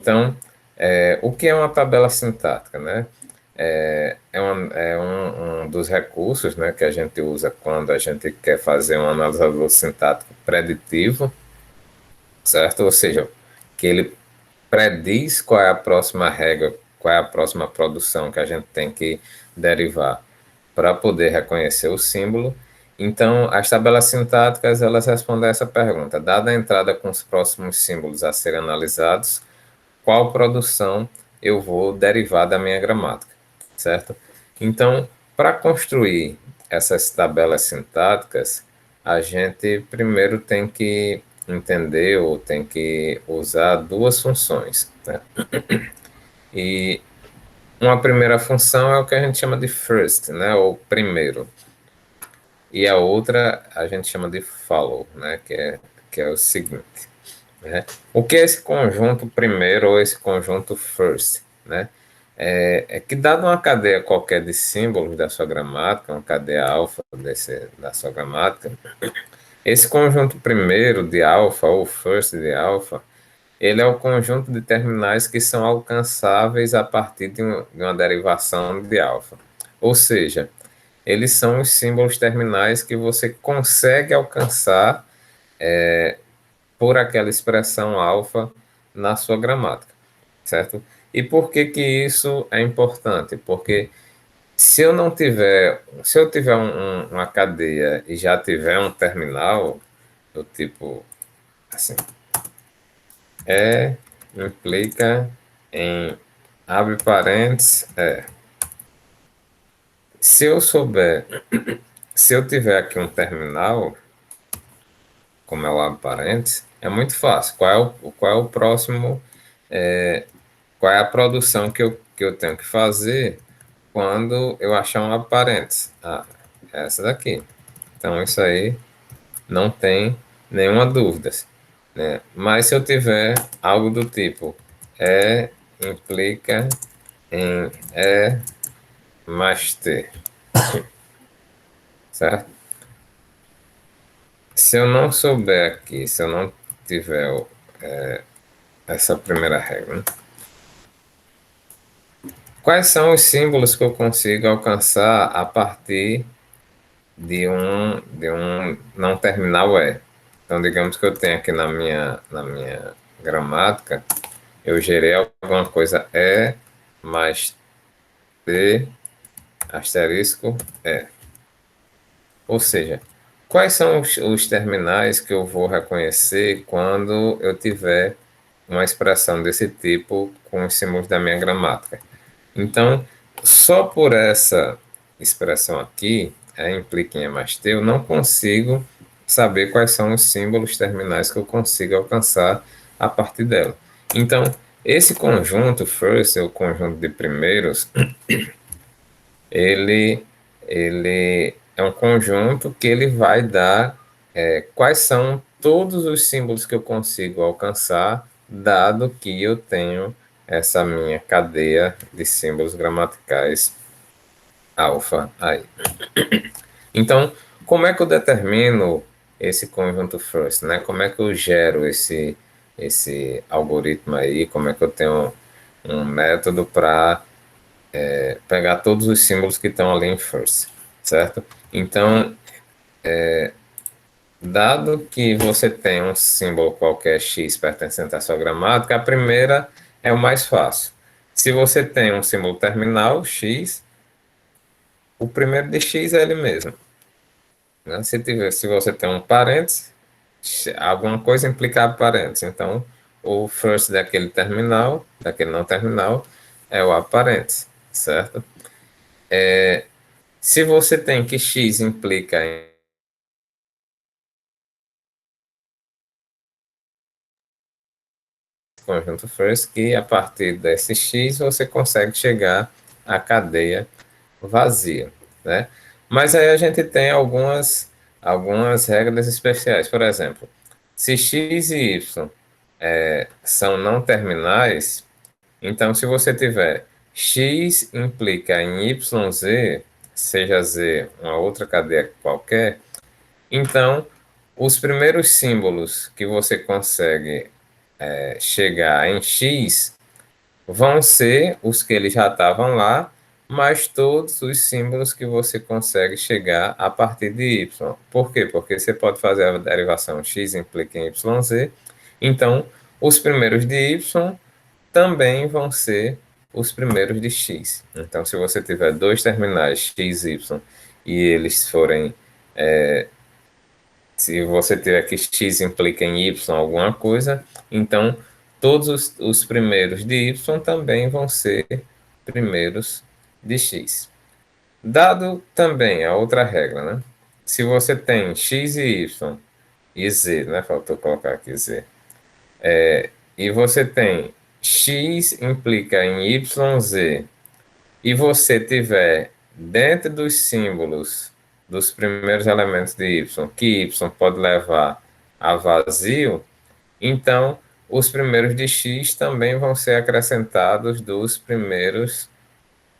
Então, o que é uma tabela sintática, né? Um dos recursos, né, que a gente usa quando a gente quer fazer um analisador sintático preditivo, certo? Ou seja, que ele prediz qual é a próxima regra, qual é a próxima produção que a gente tem que derivar para poder reconhecer o símbolo. Então, as tabelas sintáticas, elas respondem a essa pergunta. Dada a entrada com os próximos símbolos a serem analisados, qual produção eu vou derivar da minha gramática, certo? Então, para construir essas tabelas sintáticas, a gente primeiro tem que entender ou tem que usar duas funções, né? E uma primeira função é o que a gente chama de first, né, ou primeiro. E a outra a gente chama de follow, né, que é o seguinte, né? O que é esse conjunto primeiro ou esse conjunto first, né? É que dado uma cadeia qualquer de símbolos da sua gramática, uma cadeia alfa da sua gramática, esse conjunto primeiro de alfa ou first de alfa, ele é o conjunto de terminais que são alcançáveis a partir de uma derivação de alfa. Ou seja, eles são os símbolos terminais que você consegue alcançar por aquela expressão alfa na sua gramática, certo? E por que que isso é importante? Porque se eu tiver uma cadeia e já tiver um terminal do tipo assim, implica em abre parênteses, se eu souber, se eu tiver aqui um terminal, como é o abre parênteses, é muito fácil. Qual é o próximo, qual é a produção que eu tenho que fazer quando eu achar um abre parênteses? Ah, é essa daqui. Então, isso aí não tem nenhuma dúvida, né? Mas se eu tiver algo do tipo implica em mais T, certo? Se eu não souber aqui, se eu não tiver essa primeira regra, né? Quais são os símbolos que eu consigo alcançar a partir de um não terminal E? Então, digamos que eu tenho aqui na minha gramática, eu gerei alguma coisa E mais T asterisco E. Ou seja, quais são os terminais que eu vou reconhecer quando eu tiver uma expressão desse tipo com os símbolos da minha gramática? Então, só por essa expressão aqui, implica em E mais T, eu não consigo saber quais são os símbolos terminais que eu consigo alcançar a partir dela. Então, esse conjunto first, o conjunto de primeiros, ele, ele é um conjunto que ele vai dar quais são todos os símbolos que eu consigo alcançar, dado que eu tenho essa minha cadeia de símbolos gramaticais alfa aí. Então, como é que eu determino esse conjunto first, né? Como é que eu gero esse algoritmo aí? Como é que eu tenho um método para pegar todos os símbolos que estão ali em first, certo? Então, dado que você tem um símbolo qualquer x pertencente à sua gramática, a primeira é o mais fácil. Se você tem um símbolo terminal, x, o primeiro de x é ele mesmo, né? Se você tem um parênteses, alguma coisa implica parênteses. Então, o first daquele terminal, daquele não terminal, é o aparente, certo? Se você tem que x implica em conjunto first, que a partir desse x você consegue chegar à cadeia vazia, né? Mas aí a gente tem algumas regras especiais. Por exemplo, se x e y são não terminais, então se você tiver x implica em yz, seja z uma outra cadeia qualquer, então os primeiros símbolos que você consegue chegar em x vão ser os que eles já estavam lá, mais todos os símbolos que você consegue chegar a partir de y. Por quê? Porque você pode fazer a derivação x implica em yz, então os primeiros de y também vão ser os primeiros de x. Então, se você tiver dois terminais x, y, e eles forem se você tiver que x implica em y alguma coisa, então todos os primeiros de y também vão ser primeiros de x. Dado também a outra regra, né? Se você tem x e y e z, né? Faltou colocar aqui z. E você tem x implica em yz e você tiver dentro dos símbolos dos primeiros elementos de y, que y pode levar a vazio, então os primeiros de x também vão ser acrescentados dos primeiros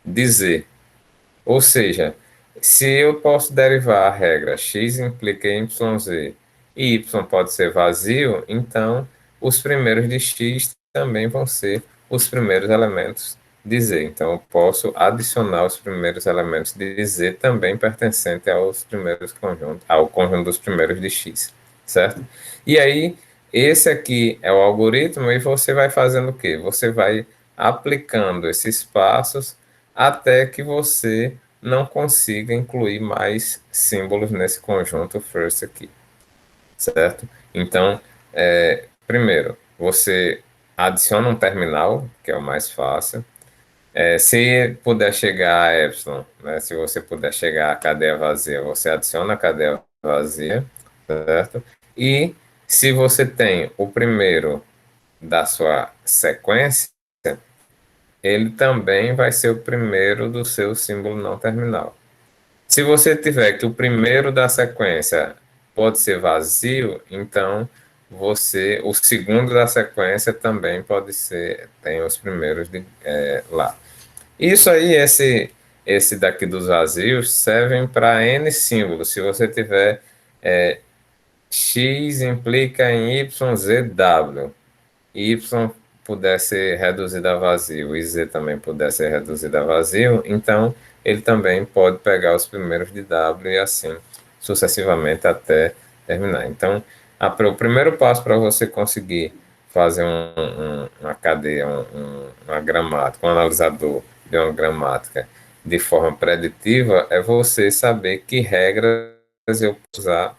de z. Ou seja, se eu posso derivar a regra x implica em yz e y pode ser vazio, então os primeiros de x também vão ser os primeiros elementos de z. Então, eu posso adicionar os primeiros elementos de z também pertencente aos primeiros conjuntos, ao conjunto dos primeiros de x, certo? E aí, esse aqui é o algoritmo e você vai fazendo o quê? Você vai aplicando esses passos até que você não consiga incluir mais símbolos nesse conjunto first aqui, certo? Então, primeiro, você adiciona um terminal, que é o mais fácil. Se puder chegar a epsilon, né, se você puder chegar à cadeia vazia, você adiciona a cadeia vazia, certo? E se você tem o primeiro da sua sequência, ele também vai ser o primeiro do seu símbolo não terminal. Se você tiver que o primeiro da sequência pode ser vazio, então o segundo da sequência também pode ser, tem os primeiros lá. Isso aí, esse daqui dos vazios, servem para N símbolos. Se você tiver X implica em YZW, y puder ser reduzido a vazio e z também puder ser reduzido a vazio, então ele também pode pegar os primeiros de w e assim sucessivamente até terminar. Então, o primeiro passo para você conseguir fazer uma cadeia, uma gramática, um analisador de uma gramática de forma preditiva é você saber que regras eu posso usar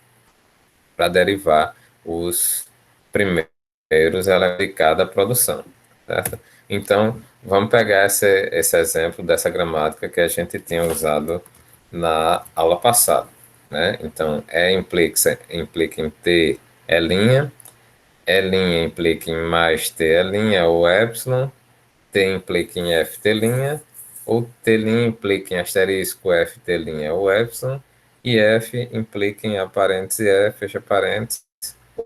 para derivar os primeiros ela de cada produção, certo? Então, vamos pegar esse exemplo dessa gramática que a gente tinha usado na aula passada, né? Então, implica em T é' implica em mais T é' ou epsilon, T implica em FT', ou T' implica em asterisco FT' ou epsilon, e F implica em parênteses E, fecha parênteses,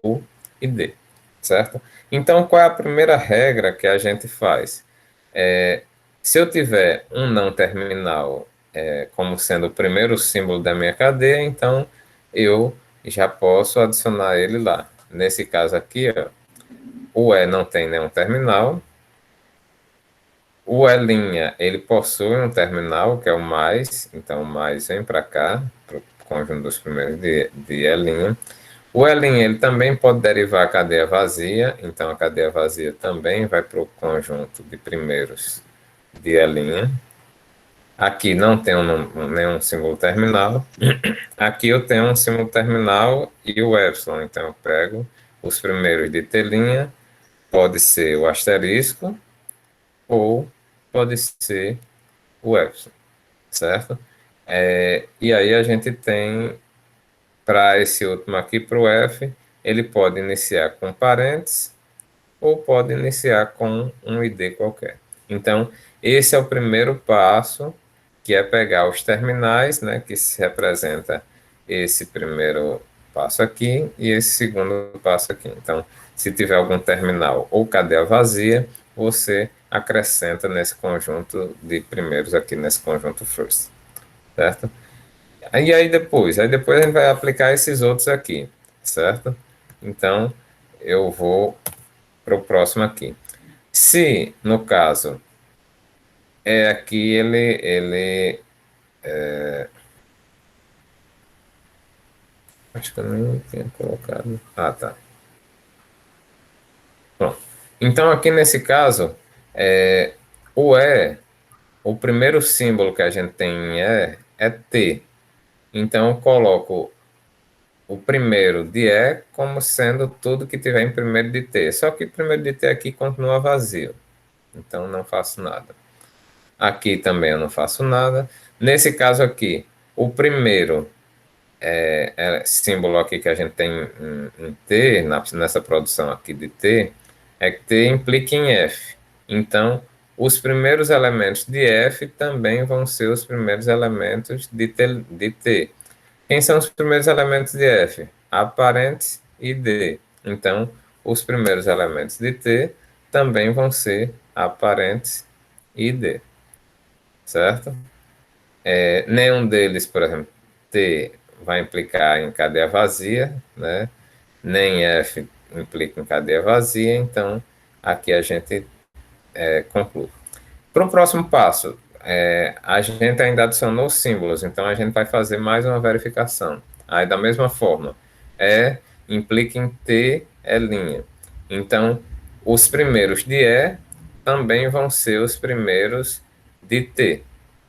U e D, certo? Então, qual é a primeira regra que a gente faz? Se eu tiver um não terminal como sendo o primeiro símbolo da minha cadeia, então eu já posso adicionar ele lá. Nesse caso aqui, ó, o E não tem nenhum terminal, o E', ele possui um terminal, que é o mais, então o mais vem para cá, para o conjunto dos primeiros de E'. O E', ele também pode derivar a cadeia vazia, então a cadeia vazia também vai para o conjunto de primeiros de E'. Aqui não tem nenhum símbolo terminal. Aqui eu tenho um símbolo terminal e o epsilon, então eu pego os primeiros de T', pode ser o asterisco, ou pode ser o epsilon, certo? E aí a gente tem, para esse último aqui, para o F, ele pode iniciar com parênteses ou pode iniciar com um ID qualquer. Então, esse é o primeiro passo, que é pegar os terminais, né, que se representa esse primeiro passo aqui e esse segundo passo aqui. Então, se tiver algum terminal ou cadeia vazia, você acrescenta nesse conjunto de primeiros aqui, nesse conjunto first, certo? E aí depois a gente vai aplicar esses outros aqui, certo? Então, eu vou para o próximo aqui. Se, no caso, é aqui ele acho que eu nem tinha colocado. Ah, tá. Pronto. Então, aqui nesse caso, o E, o primeiro símbolo que a gente tem em E é T. Então, eu coloco o primeiro de E como sendo tudo que tiver em primeiro de T. Só que o primeiro de T aqui continua vazio. Então, não faço nada. Aqui também eu não faço nada. Nesse caso aqui, o primeiro símbolo aqui que a gente tem em T, nessa produção aqui de T, é que T implica em F. Então, os primeiros elementos de F também vão ser os primeiros elementos de T. Quem são os primeiros elementos de F? A parentes e D. Então, os primeiros elementos de T também vão ser A parentes e D, certo? Nenhum deles, por exemplo, T vai implicar em cadeia vazia, né? Nem F implica em cadeia vazia, então aqui a gente conclui. Para o próximo passo, a gente ainda adicionou símbolos, então a gente vai fazer mais uma verificação. Aí, da mesma forma, E implica em T é linha. Então, os primeiros de E também vão ser os primeiros de T.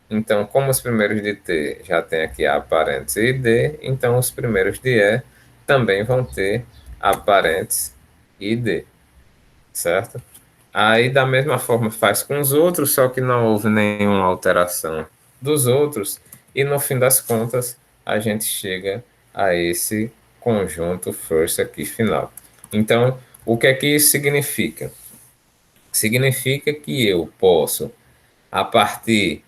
Então, como os primeiros de T já tem aqui A parênteses e D, então os primeiros de E também vão ter A parênteses e D, certo? Aí, da mesma forma, faz com os outros, só que não houve nenhuma alteração dos outros, e no fim das contas, a gente chega a esse conjunto first aqui final. Então, o que é que isso significa? Significa que eu posso, a partir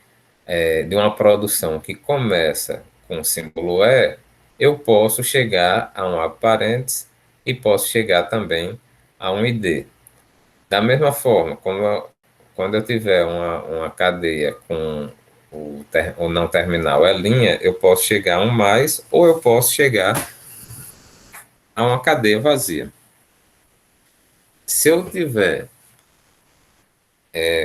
de uma produção que começa com o símbolo E, eu posso chegar a um aparentes e posso chegar também a um ID. Da mesma forma, quando eu tiver uma cadeia com o não terminal é linha, eu posso chegar a um mais ou eu posso chegar a uma cadeia vazia. Se eu tiver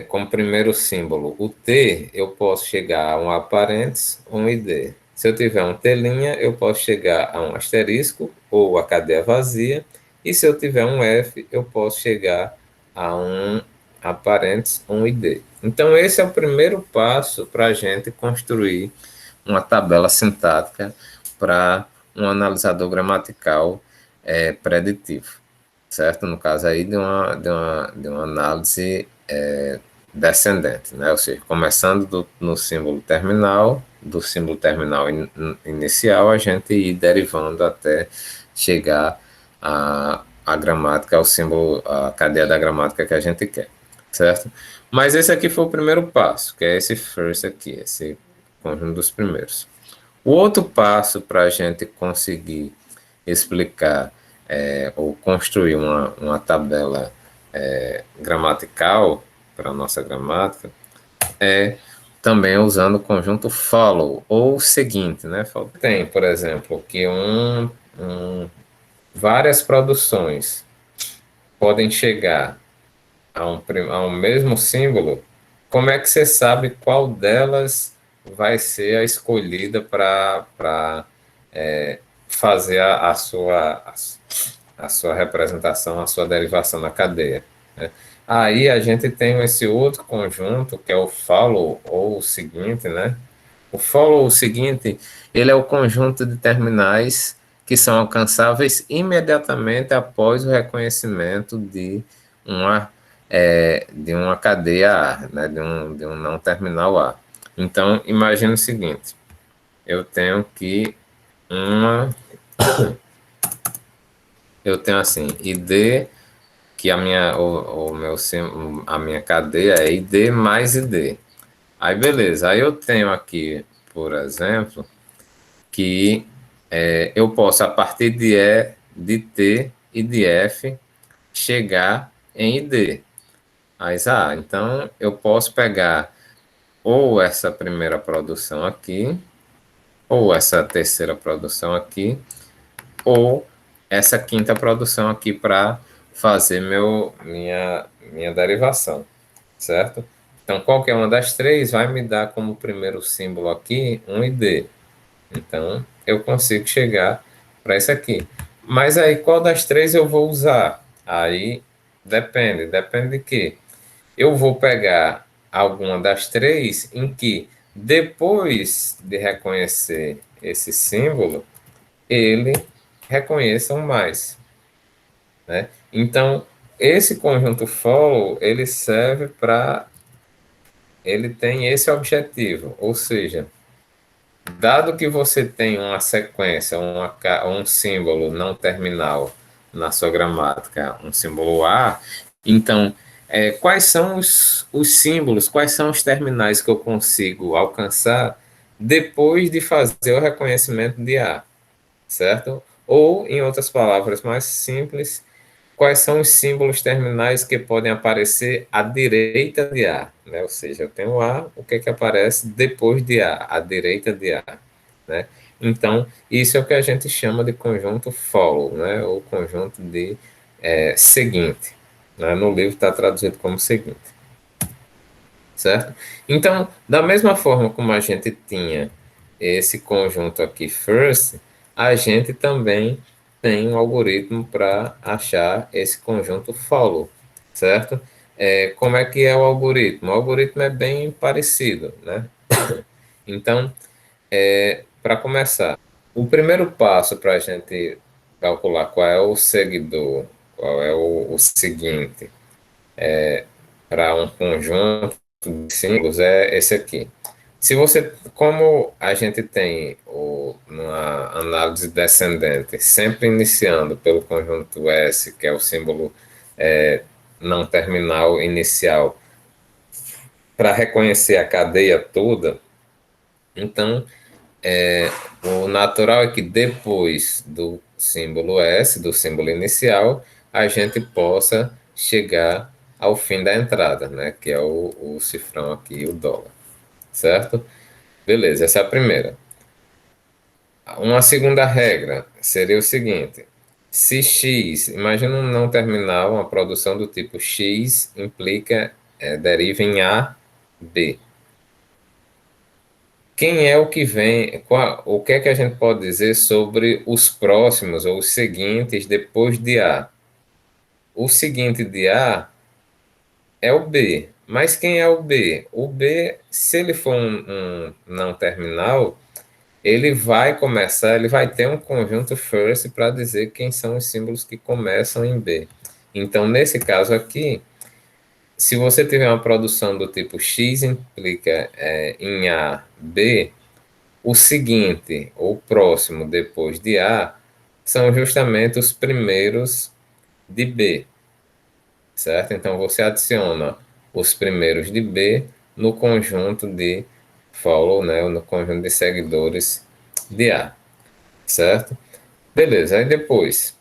como primeiro símbolo o T, eu posso chegar a um aparentes, um ID. Se eu tiver um T', eu posso chegar a um asterisco ou a cadeia vazia. E se eu tiver um F, eu posso chegar a um aparentes, um ID. Então, esse é o primeiro passo para a gente construir uma tabela sintática para um analisador gramatical preditivo, certo? No caso aí de uma análise descendente, né? Ou seja, começando no símbolo terminal, do símbolo terminal inicial, a gente ir derivando até chegar a gramática, ao símbolo, a cadeia da gramática que a gente quer, certo? Mas esse aqui foi o primeiro passo, que é esse first aqui, esse conjunto dos primeiros. O outro passo para a gente conseguir explicar ou construir uma tabela gramatical para a nossa gramática é também usando o conjunto follow ou seguinte, né? Tem, por exemplo, que várias produções podem chegar a um mesmo símbolo. Como é que você sabe qual delas vai ser a escolhida para fazer a sua representação, a sua derivação na cadeia, né? Aí a gente tem esse outro conjunto, que é o follow, ou o seguinte, né? O follow, ou o seguinte, ele é o conjunto de terminais que são alcançáveis imediatamente após o reconhecimento de uma cadeia A, né? de um não terminal A. Então, imagine o seguinte, eu tenho que eu tenho assim, ID, que a minha cadeia é ID mais ID. Aí, beleza. Aí eu tenho aqui, por exemplo, que eu posso, a partir de E, de T e de F, chegar em ID. Mas, então eu posso pegar ou essa primeira produção aqui, ou essa terceira produção aqui, ou essa quinta produção aqui para fazer minha derivação, certo? Então, qualquer uma das três vai me dar como primeiro símbolo aqui um ID. Então, eu consigo chegar para isso aqui. Mas aí, qual das três eu vou usar? Aí, depende de quê? Eu vou pegar alguma das três em que, depois de reconhecer esse símbolo, ele reconheça um mais, né? Então, esse conjunto follow, ele serve para, ele tem esse objetivo, ou seja, dado que você tem uma sequência, um símbolo não terminal na sua gramática, um símbolo A, então, quais são os símbolos, quais são os terminais que eu consigo alcançar depois de fazer o reconhecimento de A, certo? Ou, em outras palavras mais simples, quais são os símbolos terminais que podem aparecer à direita de A, né? Ou seja, eu tenho A, o que é que aparece depois de A, à direita de A, né? Então, isso é o que a gente chama de conjunto follow, né? Ou conjunto de seguinte, né? No livro está traduzido como seguinte, certo? Então, da mesma forma como a gente tinha esse conjunto aqui first, a gente também tem um algoritmo para achar esse conjunto follow, certo? Como é que é o algoritmo? O algoritmo é bem parecido, né? Então, para começar, o primeiro passo para a gente calcular qual é o seguidor, qual é o seguinte, para um conjunto de símbolos é esse aqui. Se você, como a gente tem uma análise descendente, sempre iniciando pelo conjunto S, que é o símbolo é, não terminal inicial, para reconhecer a cadeia toda, então o natural é que depois do símbolo S, do símbolo inicial, a gente possa chegar ao fim da entrada, né? Que é o cifrão aqui, o dólar, certo? Beleza, essa é a primeira. Uma segunda regra seria o seguinte: se x, imagina um não terminal, uma produção do tipo x implica, deriva em a, b. Quem é o que vem? O que é que a gente pode dizer sobre os próximos ou os seguintes depois de A? O seguinte de A é o B. Mas quem é o B? O B, se ele for um não terminal, ele vai ter um conjunto first para dizer quem são os símbolos que começam em B. Então, nesse caso aqui, se você tiver uma produção do tipo X implica em A, B, o seguinte, ou próximo depois de A, são justamente os primeiros de B, certo? Então você adiciona os primeiros de B no conjunto de follow, né, ou no conjunto de seguidores de A, certo? Beleza, aí depois,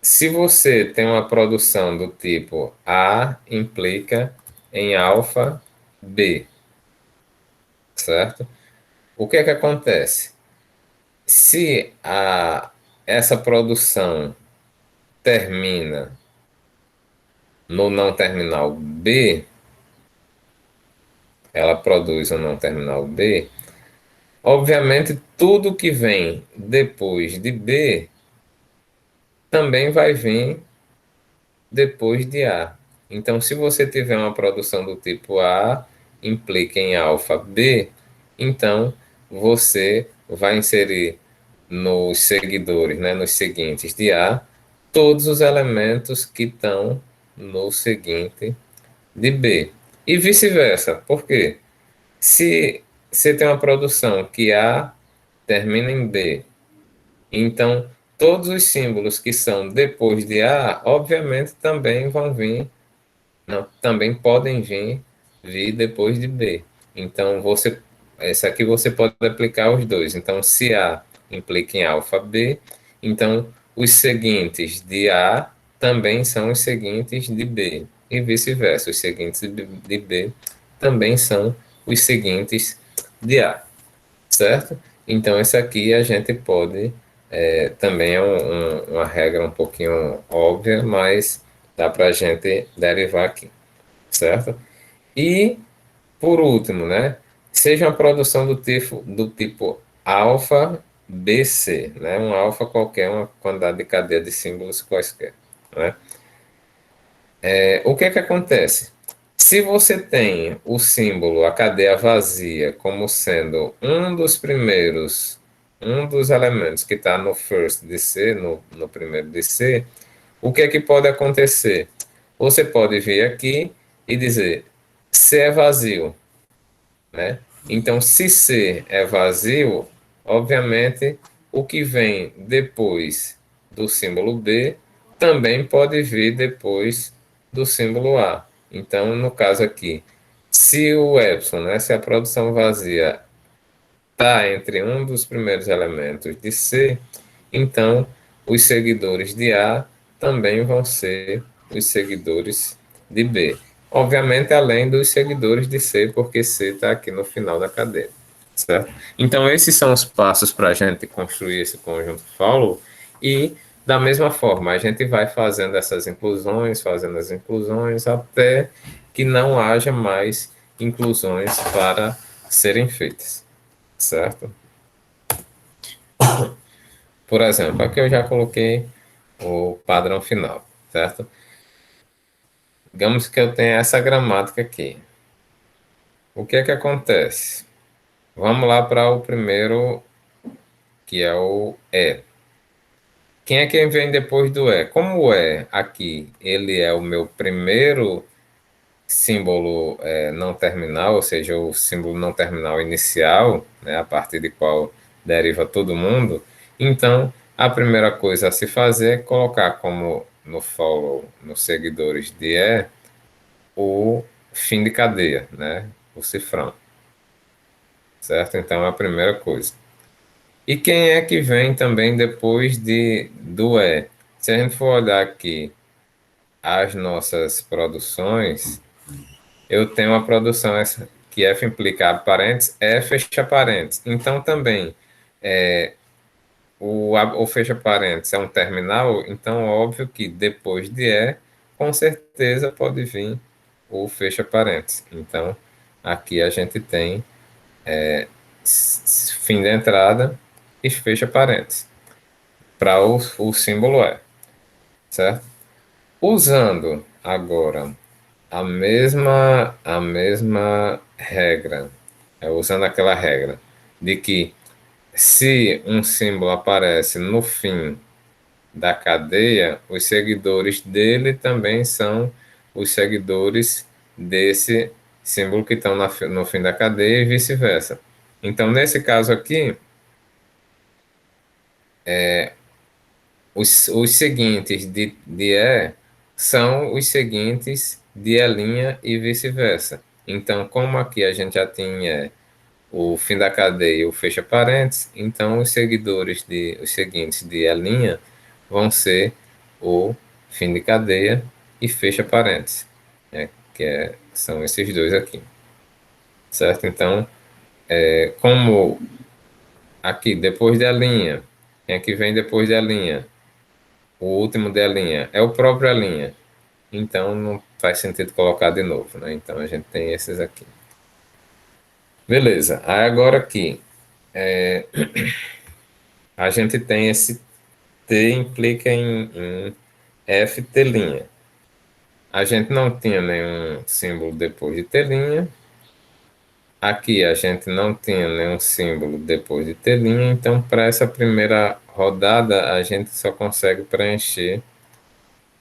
se você tem uma produção do tipo A implica em alfa B, certo? O que é que acontece? Se essa produção termina no não terminal B, ela produz um não terminal B, obviamente tudo que vem depois de B também vai vir depois de A. Então, se você tiver uma produção do tipo A, implica em alfa B, então você vai inserir nos seguidores, né, nos seguintes de A, todos os elementos que estão no seguinte de B. E vice-versa. Por quê? Se você tem uma produção que A termina em B, então todos os símbolos que são depois de A, obviamente também vão vir, não, também podem vir depois de B. Então esse aqui você pode aplicar os dois. Então se A implica em alfa B, então os seguintes de A também são os seguintes de B e vice-versa. Os seguintes de B também são os seguintes de A, certo? Então esse aqui a gente pode também é uma regra um pouquinho óbvia, mas dá para a gente derivar aqui, certo? E, por último, né, seja uma produção do tipo alfa BC, né, um alfa qualquer, uma quantidade de cadeia de símbolos quaisquer, né? O que é que acontece? Se você tem o símbolo, a cadeia vazia, como sendo um dos elementos que está no first de C, no primeiro de C, o que é que pode acontecer? Você pode vir aqui e dizer C é vazio, né? Então, se C é vazio, obviamente o que vem depois do símbolo B também pode vir depois do símbolo A. Então, no caso aqui, se o epsilon, né, se a produção vazia está entre um dos primeiros elementos de C, então os seguidores de A também vão ser os seguidores de B. Obviamente, além dos seguidores de C, porque C está aqui no final da cadeia. Certo? Então, esses são os passos para a gente construir esse conjunto follow e, da mesma forma, a gente vai fazendo essas inclusões, fazendo as inclusões, até que não haja mais inclusões para serem feitas, certo? Por exemplo, aqui eu já coloquei o padrão final, certo? Digamos que eu tenha essa gramática aqui. O que é que acontece? Vamos lá para o primeiro, que é o E. Quem é que vem depois do E? Como o E aqui, ele é o meu primeiro símbolo não terminal, ou seja, o símbolo não terminal inicial, né, a partir de qual deriva todo mundo, então a primeira coisa a se fazer é colocar como no follow, nos seguidores de E, o fim de cadeia, né, o cifrão, certo? Então é a primeira coisa. E quem é que vem também depois do E? Se a gente for olhar aqui as nossas produções, eu tenho uma produção que F implica abre parênteses, E fecha parênteses. Então, também, o fecha parênteses é um terminal, então, óbvio que depois de E, com certeza pode vir o fecha parênteses. Então, aqui a gente tem fim da entrada e fecha parênteses, para o símbolo E, certo? Usando agora a mesma regra, usando aquela regra de que se um símbolo aparece no fim da cadeia, os seguidores dele também são os seguidores desse símbolo que estão no fim da cadeia e vice-versa. Então, nesse caso aqui, os seguintes de E são os seguintes de E' e vice-versa. Então, como aqui a gente já tinha o fim da cadeia e o fecha parênteses, então os seguintes de E' vão ser o fim de cadeia e fecha parênteses, né? São esses dois aqui, certo? Então, como aqui depois da linha, quem é que vem depois da linha? O último da linha é o próprio a linha. Então não faz sentido colocar de novo, né? Então a gente tem esses aqui. Beleza. Aí agora aqui a gente tem esse T implica em F T'. A gente não tinha nenhum símbolo depois de T'. Aqui a gente não tinha nenhum símbolo depois de T'. Então para essa primeira rodada a gente só consegue preencher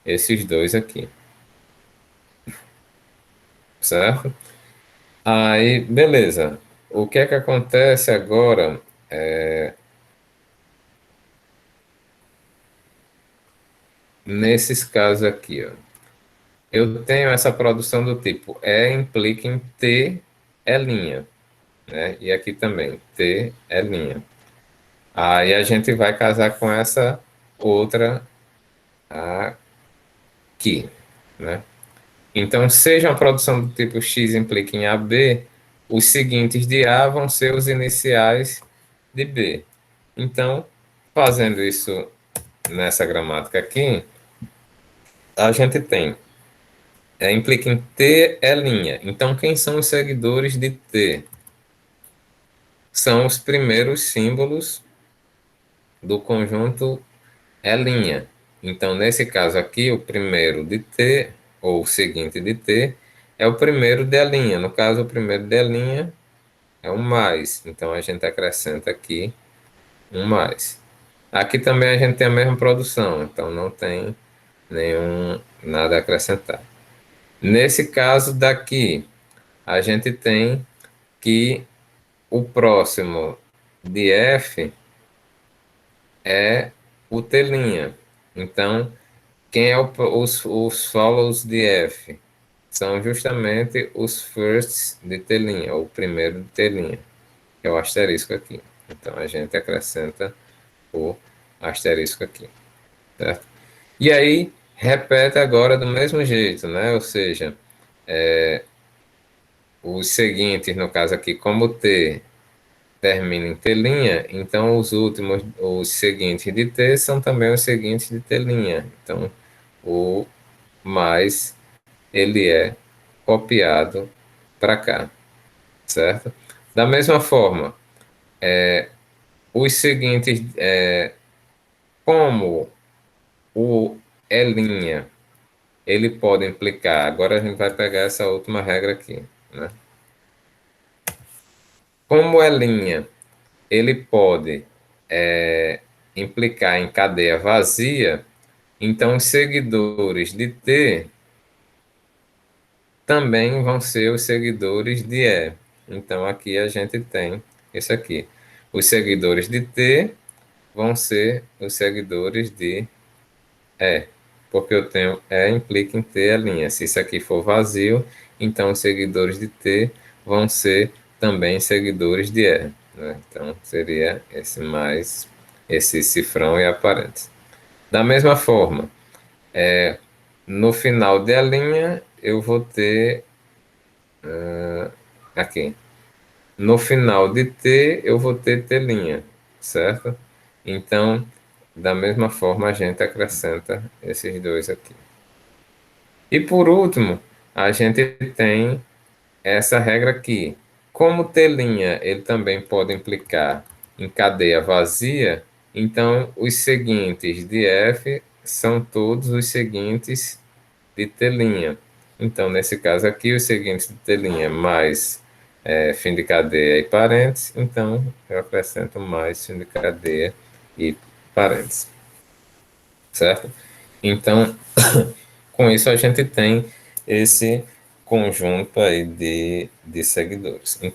esses dois aqui, certo? Aí, beleza. O que é que acontece agora? Nesses casos aqui, ó. Eu tenho essa produção do tipo E implica em T é linha, né? E aqui também, T é linha. Aí a gente vai casar com essa outra aqui, né? Então, seja uma produção do tipo X implica em AB, os seguintes de A vão ser os iniciais de B. Então, fazendo isso nessa gramática aqui, a gente tem implica em T é linha. Então, quem são os seguidores de T? São os primeiros símbolos do conjunto é linha. Então, nesse caso aqui, o primeiro de T, ou o seguinte de T, é o primeiro de linha. No caso, o primeiro de linha é um mais. Então, a gente acrescenta aqui um mais. Aqui também a gente tem a mesma produção, então não tem nada a acrescentar. Nesse caso daqui, a gente tem que o próximo de F é o T'. Então, quem é os follows de F? São justamente os firsts de T', ou o primeiro de T', que é o asterisco aqui. Então, a gente acrescenta o asterisco aqui, certo? E aí, repete agora do mesmo jeito, né? Ou seja, os seguintes, no caso aqui, como T termina em T', então os últimos, os seguintes de T são também os seguintes de T'. Então, o mais ele é copiado para cá, certo? Da mesma forma, os seguintes, como o E', ele pode implicar, agora a gente vai pegar essa última regra aqui, né? Como E', ele pode implicar em cadeia vazia, então os seguidores de T também vão ser os seguidores de E. Então aqui a gente tem isso aqui. Os seguidores de T vão ser os seguidores de E, porque eu tenho E implica em T'. Se isso aqui for vazio, então os seguidores de T vão ser também seguidores de E, né? Então seria esse mais esse cifrão e aparente. Da mesma forma, no final de linha eu vou ter aqui. No final de T eu vou ter T', certo? Então, da mesma forma a gente acrescenta esses dois aqui. E por último, a gente tem essa regra aqui. Como T' ele também pode implicar em cadeia vazia, então os seguintes de F são todos os seguintes de T'. Então, nesse caso aqui, os seguintes de T' mais fim de cadeia e parênteses, então eu acrescento mais fim de cadeia e parênteses, certo? Então, com isso a gente tem esse conjunto aí de seguidores. Então,